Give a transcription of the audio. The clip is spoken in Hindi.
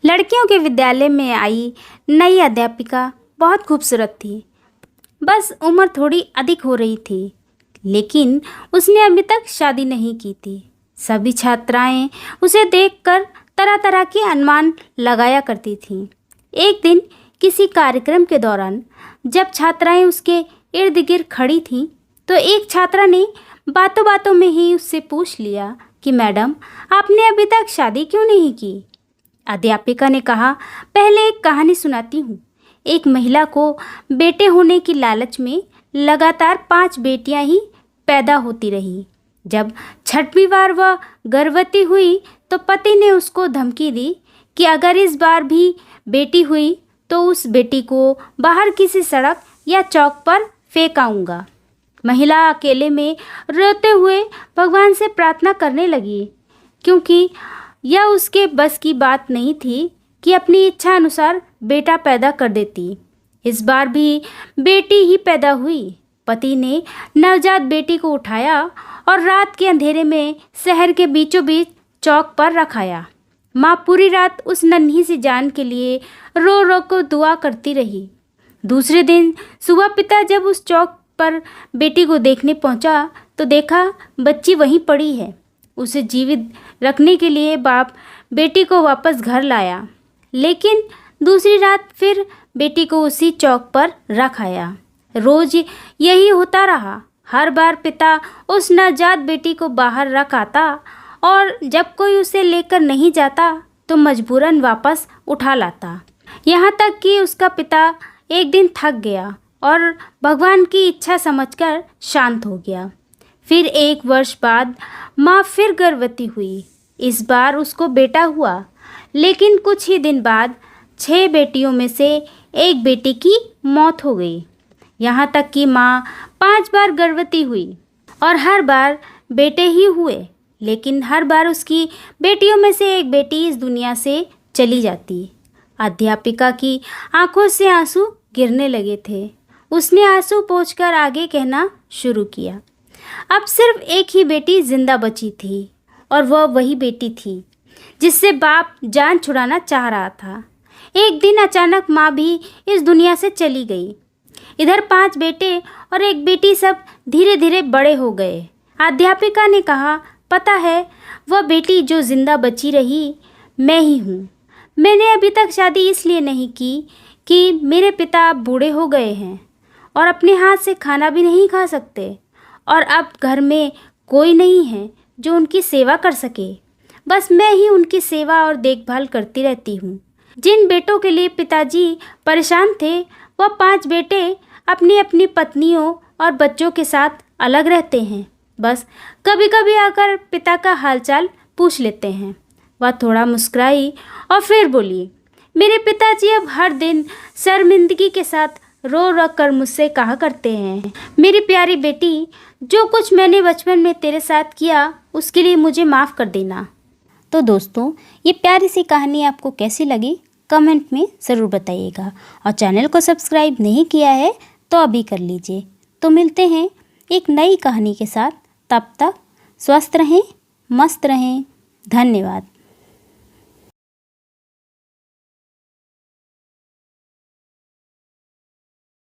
लड़कियों के विद्यालय में आई नई अध्यापिका बहुत खूबसूरत थी। बस उम्र थोड़ी अधिक हो रही थी, लेकिन उसने अभी तक शादी नहीं की थी। सभी छात्राएं उसे देखकर तरह तरह के अनुमान लगाया करती थीं। एक दिन किसी कार्यक्रम के दौरान जब छात्राएं उसके इर्द गिर्द खड़ी थीं, तो एक छात्रा ने बातों बातों में ही उससे पूछ लिया कि मैडम, आपने अभी तक शादी क्यों नहीं की? अध्यापिका ने कहा, पहले एक कहानी सुनाती हूँ। एक महिला को बेटे होने की लालच में लगातार 5 बेटियां ही पैदा होती रही। जब 6वीं बार वह गर्भवती हुई तो पति ने उसको धमकी दी कि अगर इस बार भी बेटी हुई तो उस बेटी को बाहर किसी सड़क या चौक पर फेंक आऊँगा। महिला अकेले में रोते हुए भगवान से प्रार्थना करने लगी, क्योंकि यह उसके बस की बात नहीं थी कि अपनी इच्छा अनुसार बेटा पैदा कर देती। इस बार भी बेटी ही पैदा हुई। पति ने नवजात बेटी को उठाया और रात के अंधेरे में शहर के बीचों बीच चौक पर रखाया। माँ पूरी रात उस नन्ही सी जान के लिए रो रो कर दुआ करती रही। दूसरे दिन सुबह पिता जब उस चौक पर बेटी को देखने पहुंचा तो देखा बच्ची वहीं पड़ी है। उसे जीवित रखने के लिए बाप बेटी को वापस घर लाया, लेकिन दूसरी रात फिर बेटी को उसी चौक पर रख आया। रोज यही होता रहा। हर बार पिता उस नवजात बेटी को बाहर रख आता और जब कोई उसे लेकर नहीं जाता तो मजबूरन वापस उठा लाता। यहाँ तक कि उसका पिता एक दिन थक गया और भगवान की इच्छा समझकर शांत हो गया। फिर 1 वर्ष बाद माँ फिर गर्भवती हुई। इस बार उसको बेटा हुआ, लेकिन कुछ ही दिन बाद 6 बेटियों में से एक बेटी की मौत हो गई। यहाँ तक कि माँ 5 बार गर्भवती हुई और हर बार बेटे ही हुए, लेकिन हर बार उसकी बेटियों में से एक बेटी इस दुनिया से चली जाती। अध्यापिका की आंखों से आंसू गिरने लगे थे। उसने आंसू पोंछकर आगे कहना शुरू किया, अब सिर्फ एक ही बेटी जिंदा बची थी और वह वही बेटी थी जिससे बाप जान छुड़ाना चाह रहा था। एक दिन अचानक माँ भी इस दुनिया से चली गई। इधर 5 बेटे और एक बेटी सब धीरे धीरे बड़े हो गए। अध्यापिका ने कहा, पता है, वह बेटी जो जिंदा बची रही मैं ही हूँ। मैंने अभी तक शादी इसलिए नहीं की कि मेरे पिता अब बूढ़े हो गए हैं और अपने हाथ से खाना भी नहीं खा सकते, और अब घर में कोई नहीं है जो उनकी सेवा कर सके। बस मैं ही उनकी सेवा और देखभाल करती रहती हूँ। जिन बेटों के लिए पिताजी परेशान थे, वह 5 बेटे अपनी अपनी पत्नियों और बच्चों के साथ अलग रहते हैं। बस कभी कभी आकर पिता का हालचाल पूछ लेते हैं। वह थोड़ा मुस्कुराई और फिर बोली, मेरे पिताजी अब हर दिन शर्मिंदगी के साथ रो रो कर मुझसे कहा करते हैं, मेरी प्यारी बेटी, जो कुछ मैंने बचपन में तेरे साथ किया उसके लिए मुझे माफ़ कर देना। तो दोस्तों, ये प्यारी सी कहानी आपको कैसी लगी कमेंट में ज़रूर बताइएगा, और चैनल को सब्सक्राइब नहीं किया है तो अभी कर लीजिए। तो मिलते हैं एक नई कहानी के साथ। तब तक स्वस्थ रहें, मस्त रहें। धन्यवाद।